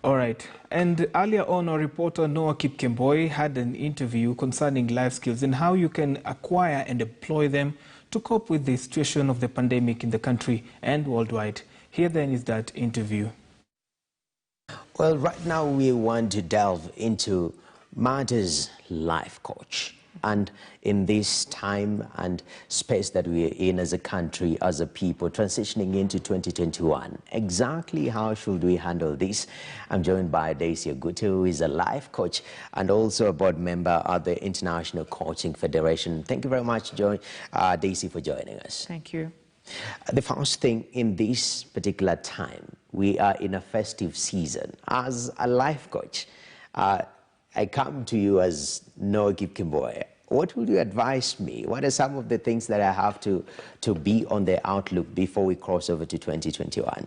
All right. And earlier on, our reporter Noah Kipkemboi had an interview concerning life skills and how you can acquire and employ them to cope with the situation of the pandemic in the country and worldwide. Here then is that interview. Well, right now we want to delve into matters life coach. And in this time and space that we are in as a country, as a people, transitioning into 2021, exactly how should we handle this? I'm joined by Daisy Agutu, who is a life coach and also a board member of the International Coaching Federation. Thank you very much, Daisy, for joining us. Thank you. The first thing, in this particular time, we are in a festive season. As a life coach, I come to you as Noah Kipkemboi. What would you advise me? What are some of the things that I have to be on the outlook before we cross over to 2021?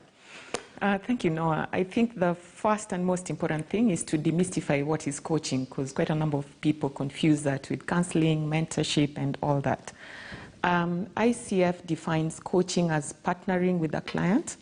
Thank you, Noah. I think the first and most important thing is to demystify what is coaching, because quite a number of people confuse that with counseling, mentorship, and all that. ICF defines coaching as partnering with a client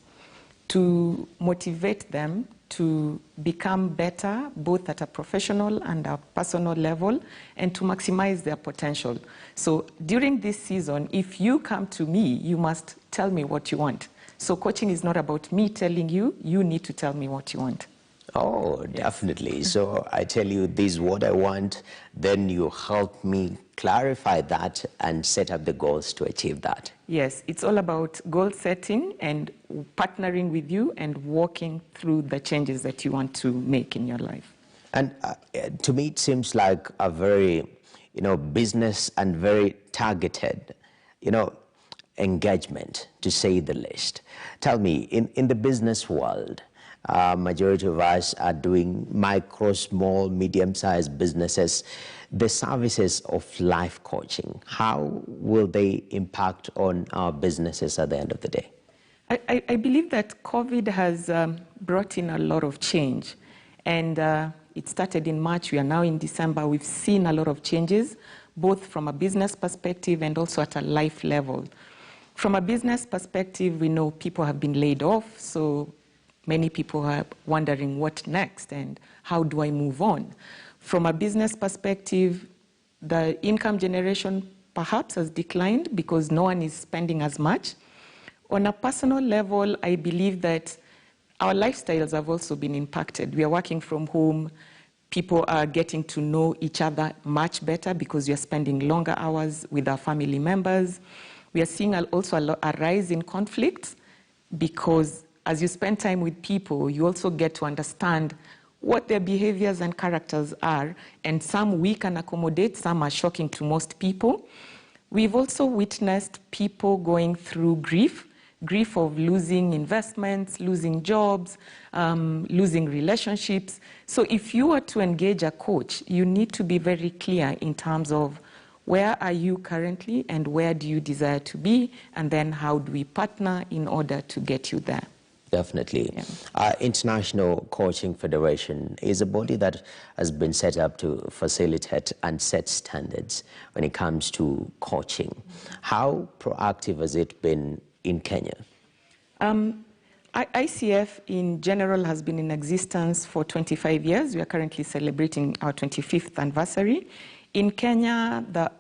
to motivate them to become better, both at a professional and a personal level, and to maximize their potential. So during this season, if you come to me, you must tell me what you want. So coaching is not about me telling you, you need to tell me what you want. Oh, definitely. Yes. So I tell you, this is what I want, then you help me clarify that and set up the goals to achieve that. Yes, it's all about goal setting and partnering with you and walking through the changes that you want to make in your life. And to me, it seems like a very, business and very targeted, engagement, to say the least. Tell me, in the business world, majority of us are doing micro, small, medium-sized businesses. The services of life coaching, how will they impact on our businesses at the end of the day? I believe that COVID has brought in a lot of change. And it started in March. We are now in December. We've seen a lot of changes, both from a business perspective and also at a life level. From a business perspective, we know people have been laid off, so many people are wondering what next and how do I move on. From a business perspective, the income generation perhaps has declined because no one is spending as much. On a personal level, I believe that our lifestyles have also been impacted. We are working from home. People are getting to know each other much better because we are spending longer hours with our family members. We are seeing also a rise in conflicts because as you spend time with people, you also get to understand what their behaviors and characters are, and some we can accommodate, some are shocking to most people. We've also witnessed people going through grief of losing investments, losing jobs, losing relationships. So if you are to engage a coach, you need to be very clear in terms of where are you currently and where do you desire to be, and then how do we partner in order to get you there. Definitely. Yeah. International Coaching Federation is a body that has been set up to facilitate and set standards when it comes to coaching. How proactive has it been in Kenya? ICF in general has been in existence for 25 years. We are currently celebrating our 25th anniversary. In Kenya, the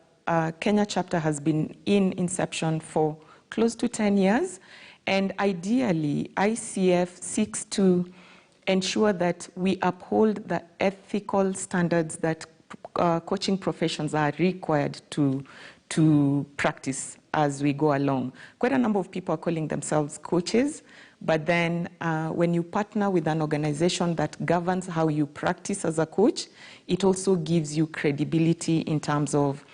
Kenya chapter has been in inception for close to 10 years. And ideally, ICF seeks to ensure that we uphold the ethical standards that coaching professions are required to practice as we go along. Quite a number of people are calling themselves coaches, but then when you partner with an organization that governs how you practice as a coach, it also gives you credibility in terms of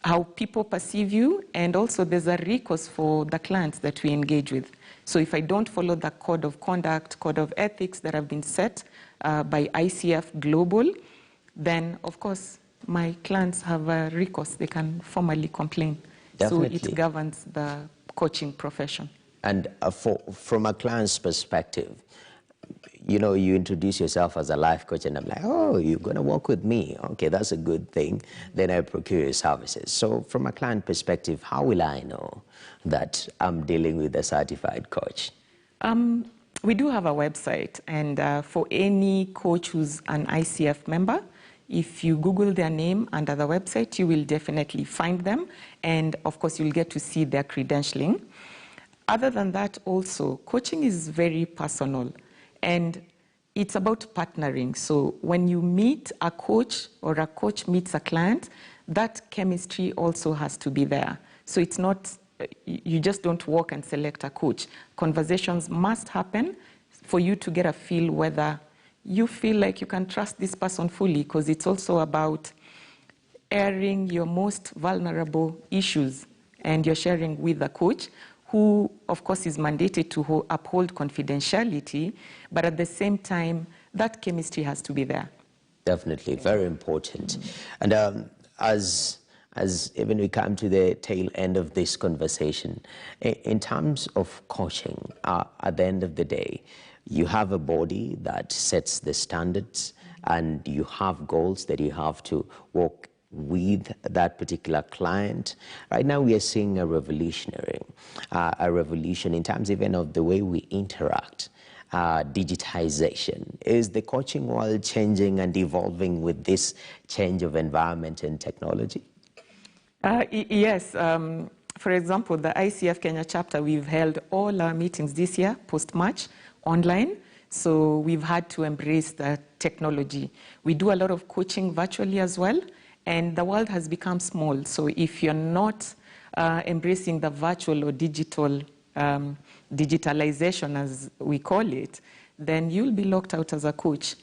how people perceive you, and also there's a recourse for the clients that we engage with. So if I don't follow the code of conduct, code of ethics that have been set by ICF Global, then of course my clients have a recourse. They can formally complain. Definitely. So it governs the coaching profession. And from a client's perspective, you introduce yourself as a life coach, and I'm like, oh, you're going to work with me. Okay, that's a good thing. Then I procure your services. So from a client perspective, how will I know that I'm dealing with a certified coach? We do have a website, and for any coach who's an ICF member, if you Google their name under the website, you will definitely find them, and of course you'll get to see their credentialing. Other than that, also, coaching is very personal, and it's about partnering. So when you meet a coach or a coach meets a client, that chemistry also has to be there. So it's not, you just don't walk and select a coach. Conversations must happen for you to get a feel whether you feel like you can trust this person fully, because it's also about airing your most vulnerable issues, and you're sharing with a coach who, of course, is mandated to uphold confidentiality, but at the same time, that chemistry has to be there. Definitely, very important. And as even we come to the tail end of this conversation, in terms of coaching, at the end of the day, you have a body that sets the standards, and you have goals that you have to work with that particular client. Right now we are seeing a revolution in terms even of the way we interact. Digitization. Is the coaching world changing and evolving with this change of environment and technology? Yes. For example, the ICF Kenya chapter, we've held all our meetings this year, post-March, online. So we've had to embrace the technology. We do a lot of coaching virtually as well. And the world has become small, so if you're not embracing the virtual or digital digitalization, as we call it, then you'll be locked out as a coach.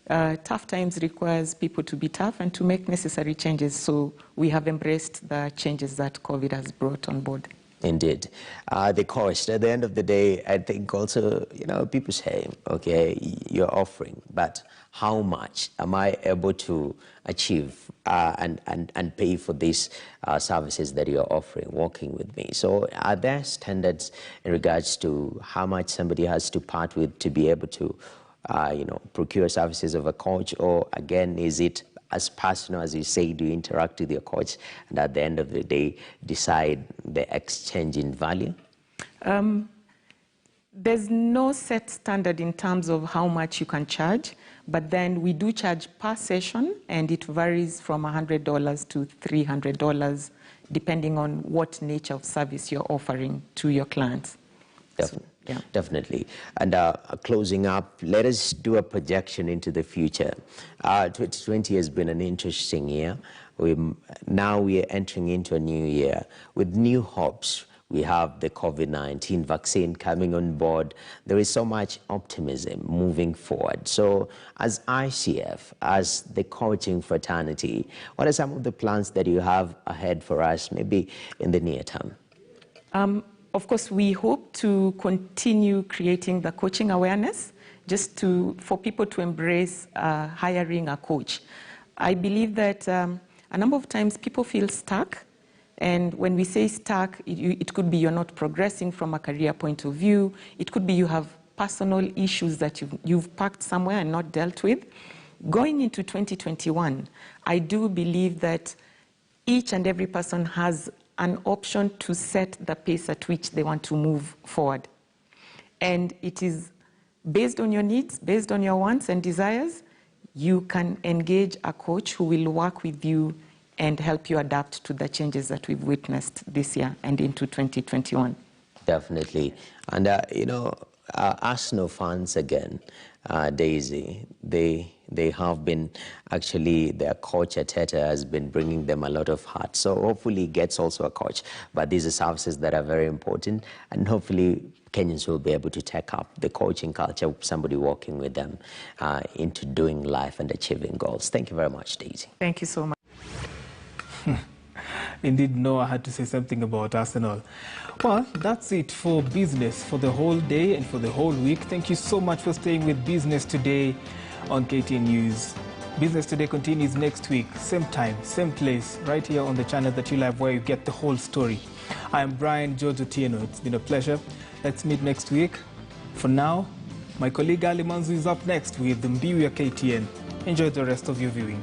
Tough times requires people to be tough and to make necessary changes, so we have embraced the changes that COVID has brought on board. Indeed. The cost, at the end of the day, I think also, people say, okay, you're offering, but how much am I able to achieve and pay for these services that you're offering, working with me? So are there standards in regards to how much somebody has to part with to be able to, procure services of a coach? Or again, is it as personal as you say, do you interact with your coach, and at the end of the day, decide the exchange in value? There's no set standard in terms of how much you can charge, but then we do charge per session, and it varies from $100 to $300, depending on what nature of service you're offering to your clients. Definitely. And closing up, let us do a projection into the future. 2020 has been an interesting year. Now we are entering into a new year with new hopes. We have the COVID-19 vaccine coming on board. There is so much optimism moving forward. So as ICF, as the coaching fraternity, what are some of the plans that you have ahead for us, maybe in the near term? Of course, we hope to continue creating the coaching awareness, for people to embrace hiring a coach. I believe that a number of times people feel stuck, and when we say stuck, it could be you're not progressing from a career point of view. It could be you have personal issues that you've parked somewhere and not dealt with. Going into 2021, I do believe that each and every person has an option to set the pace at which they want to move forward. And it is based on your needs, based on your wants and desires. You can engage a coach who will work with you and help you adapt to the changes that we've witnessed this year and into 2021. Definitely. And, Arsenal fans again, Daisy, they have been, actually, their coach Arteta has been bringing them a lot of heart. So hopefully he gets also a coach. But these are services that are very important, and hopefully Kenyans will be able to take up the coaching culture, somebody working with them into doing life and achieving goals. Thank you very much, Daisy. Thank you so much. Indeed, Noah had to say something about Arsenal. Well, that's it for business for the whole day and for the whole week. Thank you so much for staying with Business Today on KTN News. Business Today continues next week, same time, same place, right here on the channel that you love, where you get the whole story. I am Brian George Otieno. It's been a pleasure. Let's meet next week. For now, my colleague Ali Manzu is up next with the Mbiu ya KTN. Enjoy the rest of your viewing.